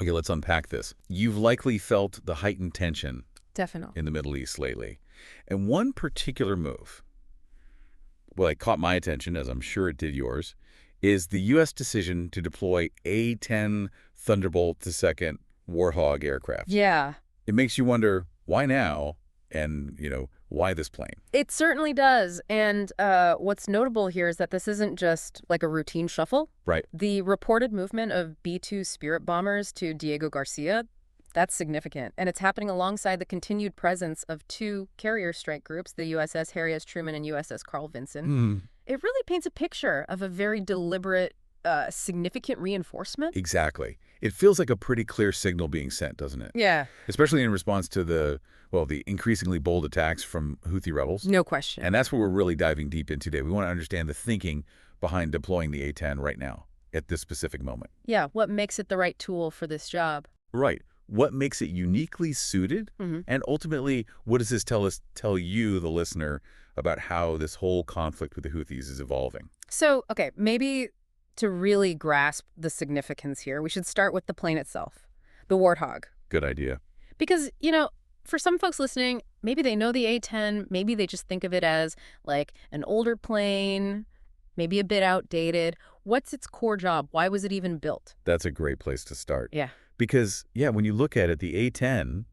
Okay, let's unpack this. You've likely felt the heightened tension Definitely. in the Middle East lately. And one particular move, well, it caught my attention, as I'm sure it did yours, is the U.S. decision to deploy A-10 Thunderbolt II Warthog aircraft. Yeah. It makes you wonder, why now? And, why this plane? It certainly does. And what's notable here is that this isn't just like a routine shuffle. Right. The reported movement of B-2 Spirit bombers to Diego Garcia, that's significant. And it's happening alongside the continued presence of two carrier strike groups, the USS Harry S. Truman and USS Carl Vinson. It really paints a picture of a very deliberate, significant reinforcement. Exactly. It feels like a pretty clear signal being sent, doesn't it? Yeah. Especially in response to the increasingly bold attacks from Houthi rebels. No question. And that's what we're really diving deep into today. We want to understand the thinking behind deploying the A-10 right now, at this specific moment. Yeah, what makes it the right tool for this job? Right. What makes it uniquely suited? And ultimately, what does this tell you, the listener, about how this whole conflict with the Houthis is evolving? So, okay, maybe to really grasp the significance here, we should start with the plane itself, the Warthog. Good idea. Because, for some folks listening, maybe they know the A-10, maybe they just think of it as like an older plane, maybe a bit outdated. What's its core job? Why was it even built? That's a great place to start. Yeah. Because, when you look at it, the A-10,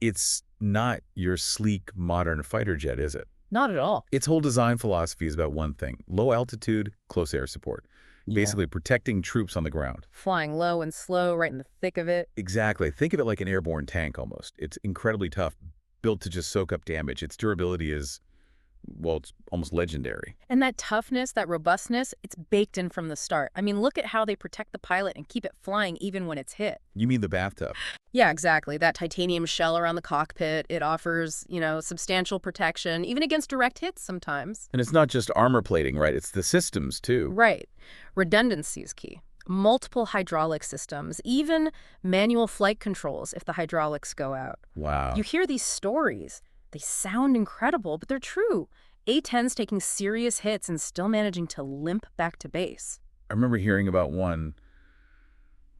it's not your sleek, modern fighter jet, is it? Not at all. Its whole design philosophy is about one thing: low altitude, close air support. Basically protecting troops on the ground. Flying low and slow, right in the thick of it. Exactly. Think of it like an airborne tank almost. It's incredibly tough, built to just soak up damage. Its durability is, it's almost legendary. And that toughness, that robustness, it's baked in from the start. I mean, look at how they protect the pilot and keep it flying even when it's hit. You mean the bathtub? Yeah, exactly. That titanium shell around the cockpit, it offers, substantial protection, even against direct hits sometimes. And it's not just armor plating, right? It's the systems, too. Right. Redundancy is key. Multiple hydraulic systems, even manual flight controls if the hydraulics go out. Wow. You hear these stories. They sound incredible, but they're true. A-10s taking serious hits and still managing to limp back to base. I remember hearing about one.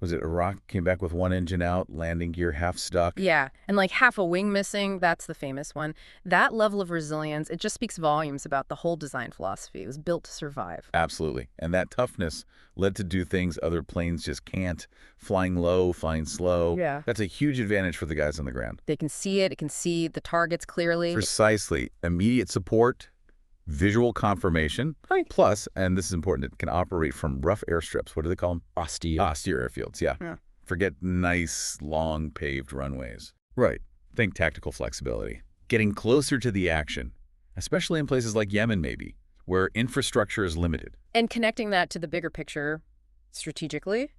Was it Iraq came back with one engine out, landing gear half stuck? Yeah, and like half a wing missing, that's the famous one. That level of resilience, it just speaks volumes about the whole design philosophy. It was built to survive. Absolutely. And that toughness led to do things other planes just can't. Flying low, flying slow. Yeah. That's a huge advantage for the guys on the ground. They can see it. It can see the targets clearly. Precisely. Immediate support, visual confirmation. Right. Plus, and this is important, it can operate from rough airstrips. What do they call them? Austere. Austere airfields, yeah. Forget nice, long paved runways. Right. Think tactical flexibility. Getting closer to the action, especially in places like Yemen, maybe, where infrastructure is limited. And connecting that to the bigger picture strategically,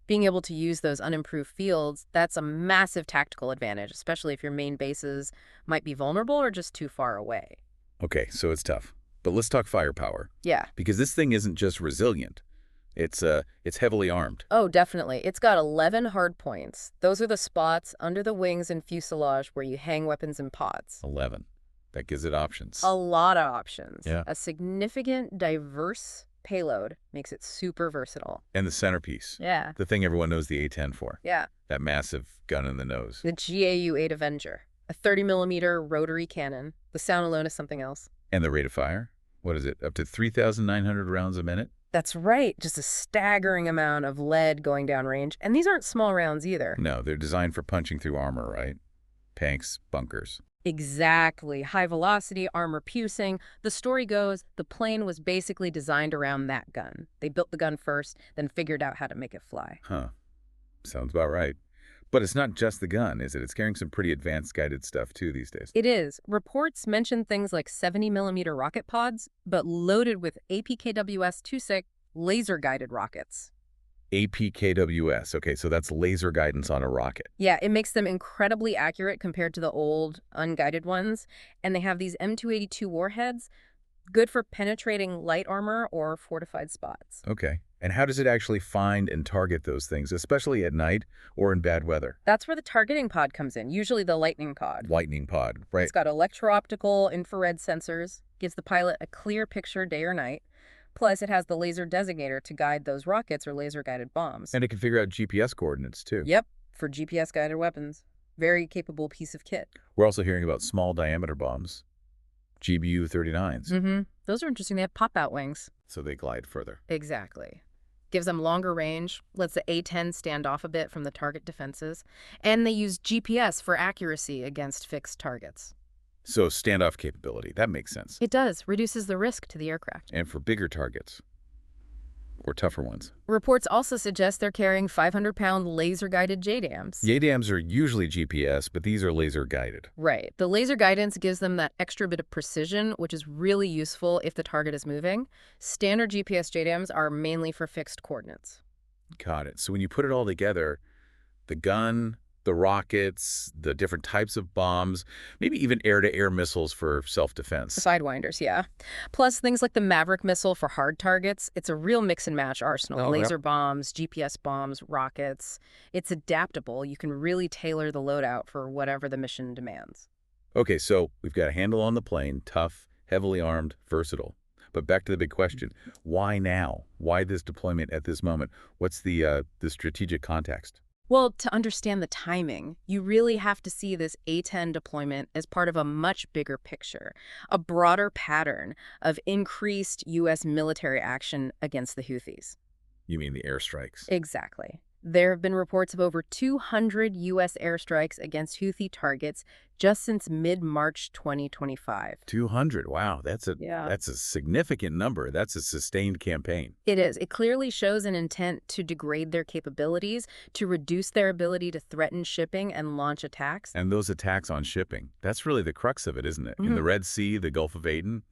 being able to use those unimproved fields, that's a massive tactical advantage, especially if your main bases might be vulnerable or just too far away. Okay, so it's tough. But let's talk firepower. Yeah. Because this thing isn't just resilient. It's heavily armed. Oh, definitely. It's got 11 hard points. Those are the spots under the wings and fuselage where you hang weapons in pods. 11. That gives it options. A lot of options. Yeah. A significant, diverse payload makes it super versatile. And the centerpiece. Yeah. The thing everyone knows the A-10 for. Yeah. That massive gun in the nose. The GAU-8 Avenger. A 30-millimeter rotary cannon. The sound alone is something else. And the rate of fire? What is it? Up to 3,900 rounds a minute? That's right. Just a staggering amount of lead going downrange. And these aren't small rounds either. No, they're designed for punching through armor, right? Tanks, bunkers. Exactly. High velocity, armor piercing. The story goes, the plane was basically designed around that gun. They built the gun first, then figured out how to make it fly. Huh. Sounds about right. But it's not just the gun, is it? It's carrying some pretty advanced guided stuff, too, these days. It is. Reports mention things like 70-millimeter rocket pods, but loaded with APKWS-26 laser-guided rockets. APKWS. Okay, so that's laser guidance on a rocket. Yeah, it makes them incredibly accurate compared to the old, unguided ones. And they have these M282 warheads, good for penetrating light armor or fortified spots. Okay. And how does it actually find and target those things, especially at night or in bad weather? That's where the targeting pod comes in, usually the lightning pod. Lightning pod, right? It's got electro-optical infrared sensors, gives the pilot a clear picture day or night. Plus, it has the laser designator to guide those rockets or laser-guided bombs. And it can figure out GPS coordinates, too. Yep, for GPS-guided weapons. Very capable piece of kit. We're also hearing about small diameter bombs, GBU-39s. Those are interesting. They have pop-out wings. So they glide further. Exactly. Gives them longer range, lets the A-10 stand off a bit from the target defenses, and they use GPS for accuracy against fixed targets. So standoff capability, that makes sense. It does, reduces the risk to the aircraft. And for bigger targets, or tougher ones. Reports also suggest they're carrying 500-pound laser-guided JDAMs. JDAMs are usually GPS, but these are laser-guided. Right. The laser guidance gives them that extra bit of precision, which is really useful if the target is moving. Standard GPS JDAMs are mainly for fixed coordinates. Got it. So when you put it all together, the gun, the rockets, the different types of bombs, maybe even air-to-air missiles for self-defense. Sidewinders, yeah. Plus things like the Maverick missile for hard targets. It's a real mix-and-match arsenal. Oh, Laser bombs, GPS bombs, rockets. It's adaptable. You can really tailor the loadout for whatever the mission demands. Okay, so we've got a handle on the plane, tough, heavily armed, versatile. But back to the big question, why now? Why this deployment at this moment? What's the strategic context? Well, to understand the timing, you really have to see this A-10 deployment as part of a much bigger picture, a broader pattern of increased U.S. military action against the Houthis. You mean the airstrikes? Exactly. There have been reports of over 200 U.S. airstrikes against Houthi targets just since mid-March 2025. 200. Wow, that's a significant number. That's a sustained campaign. It is. It clearly shows an intent to degrade their capabilities, to reduce their ability to threaten shipping and launch attacks. And those attacks on shipping, that's really the crux of it, isn't it? In the Red Sea, the Gulf of Aden,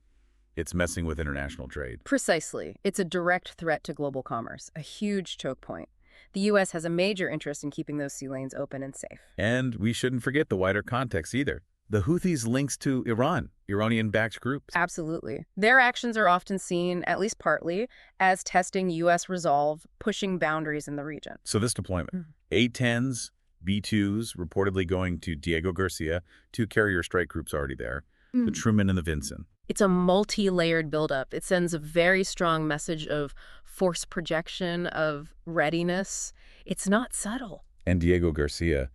it's messing with international trade. Precisely. It's a direct threat to global commerce, a huge choke point. The U.S. has a major interest in keeping those sea lanes open and safe. And we shouldn't forget the wider context either. The Houthis' links to Iran, Iranian-backed groups. Absolutely. Their actions are often seen, at least partly, as testing U.S. resolve, pushing boundaries in the region. So this deployment, A-10s, B-2s, reportedly going to Diego Garcia, 2 carrier strike groups already there, the Truman and the Vinson. It's a multi-layered buildup. It sends a very strong message of force projection, of readiness. It's not subtle. And Diego Garcia,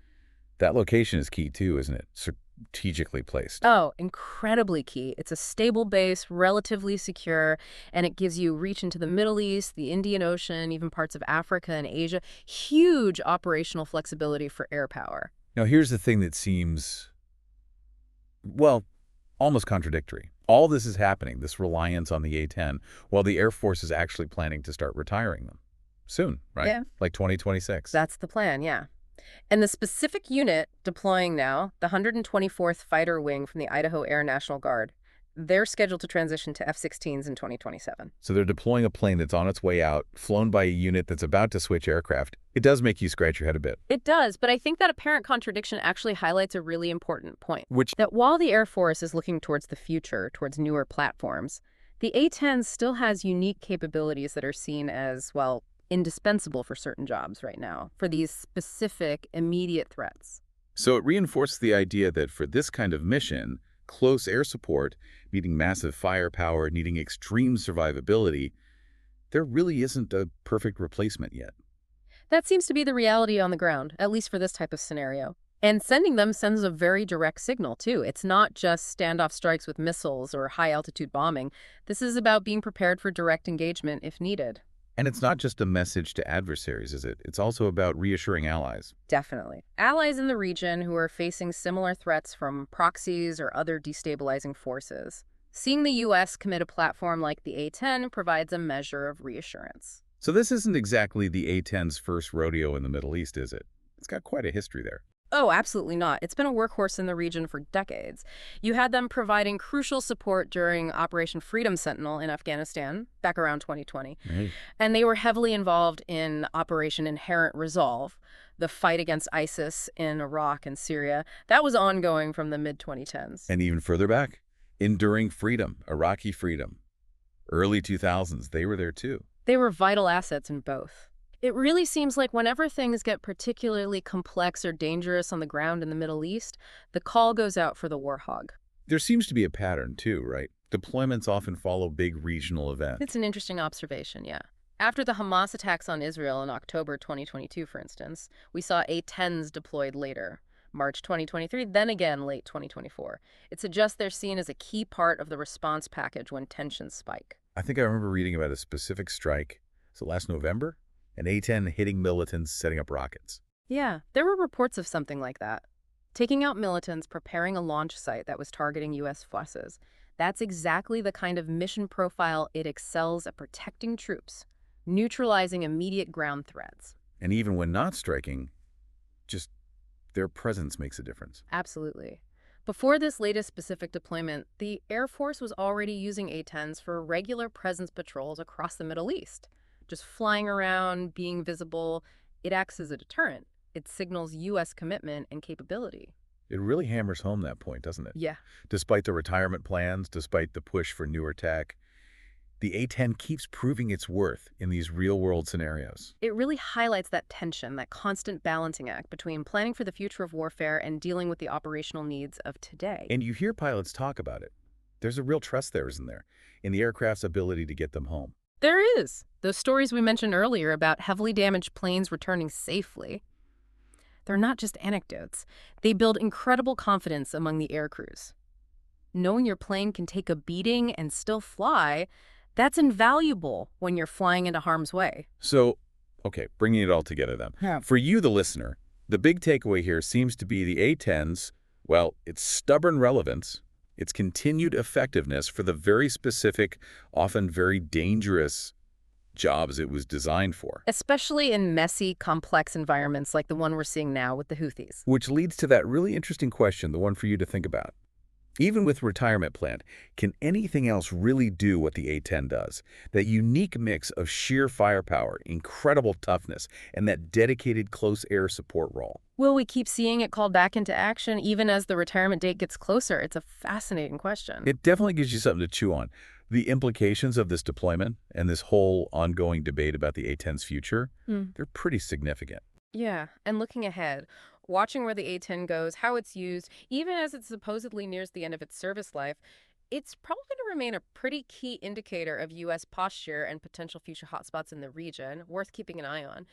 that location is key too, isn't it? Strategically placed. Oh, incredibly key. It's a stable base, relatively secure, and it gives you reach into the Middle East, the Indian Ocean, even parts of Africa and Asia. Huge operational flexibility for air power. Now, here's the thing that seems, well, almost contradictory. All this is happening, this reliance on the A-10, while the Air Force is actually planning to start retiring them. Soon, right? Yeah. Like 2026. That's the plan, yeah. And the specific unit deploying now, the 124th Fighter Wing from the Idaho Air National Guard, they're scheduled to transition to F-16s in 2027. So they're deploying a plane that's on its way out, flown by a unit that's about to switch aircraft. It does make you scratch your head a bit. It does, but I think that apparent contradiction actually highlights a really important point. Which? That while the Air Force is looking towards the future, towards newer platforms, the A-10 still has unique capabilities that are seen as, well, indispensable for certain jobs right now, for these specific, immediate threats. So it reinforces the idea that for this kind of mission, close air support, needing massive firepower, needing extreme survivability, there really isn't a perfect replacement yet. That seems to be the reality on the ground, at least for this type of scenario. And sending them sends a very direct signal, too. It's not just standoff strikes with missiles or high-altitude bombing. This is about being prepared for direct engagement if needed. And it's not just a message to adversaries, is it? It's also about reassuring allies. Definitely. Allies in the region who are facing similar threats from proxies or other destabilizing forces. Seeing the U.S. commit a platform like the A-10 provides a measure of reassurance. So this isn't exactly the A-10's first rodeo in the Middle East, is it? It's got quite a history there. Oh, absolutely not. It's been a workhorse in the region for decades. You had them providing crucial support during Operation Freedom Sentinel in Afghanistan, back around 2020. Right. And they were heavily involved in Operation Inherent Resolve, the fight against ISIS in Iraq and Syria. That was ongoing from the mid-2010s. And even further back, Enduring Freedom, Iraqi Freedom. Early 2000s, they were there too. They were vital assets in both. It really seems like whenever things get particularly complex or dangerous on the ground in the Middle East, the call goes out for the Warthog. There seems to be a pattern too, right? Deployments often follow big regional It's events. an interesting observation, yeah. After the Hamas attacks on Israel in October 2022, for instance, we saw A-10s deployed later, March 2023, then again late 2024. It suggests they're seen as a key part of the response package when tensions spike. I think I remember reading about a specific strike, so last November, an A-10 hitting militants setting up rockets. Yeah, there were reports of something like that. Taking out militants preparing a launch site that was targeting U.S. forces. That's exactly the kind of mission profile it excels at protecting troops, neutralizing immediate ground threats. And even when not striking, just their presence makes a difference. Absolutely. Before this latest specific deployment, the Air Force was already using A-10s for regular presence patrols across the Middle East. Just flying around, being visible, it acts as a deterrent. It signals U.S. commitment and capability. It really hammers home that point, doesn't it? Yeah. Despite the retirement plans, despite the push for newer tech, the A-10 keeps proving its worth in these real-world scenarios. It really highlights that tension, that constant balancing act between planning for the future of warfare and dealing with the operational needs of today. And you hear pilots talk about it. There's a real trust there, isn't there, in the aircraft's ability to get them home. There is. Those stories we mentioned earlier about heavily damaged planes returning safely, they're not just anecdotes. They build incredible confidence among the air crews. Knowing your plane can take a beating and still fly, that's invaluable when you're flying into harm's way. So, okay, bringing it all together then. Yeah. For you, the listener, the big takeaway here seems to be the A-10's, well, its stubborn relevance, its continued effectiveness for the very specific, often very dangerous jobs it was designed for. Especially in messy, complex environments like the one we're seeing now with the Houthis. Which leads to that really interesting question, the one for you to think about. Even with retirement planned, can anything else really do what the A-10 does? That unique mix of sheer firepower, incredible toughness, and that dedicated close air support role. Will we keep seeing it called back into action even as the retirement date gets closer? It's a fascinating question. It definitely gives you something to chew on. The implications of this deployment and this whole ongoing debate about the A-10's future, they're pretty significant. Yeah, and looking ahead, watching where the A-10 goes, how it's used, even as it supposedly nears the end of its service life, it's probably going to remain a pretty key indicator of U.S. posture and potential future hotspots in the region, worth keeping an eye on.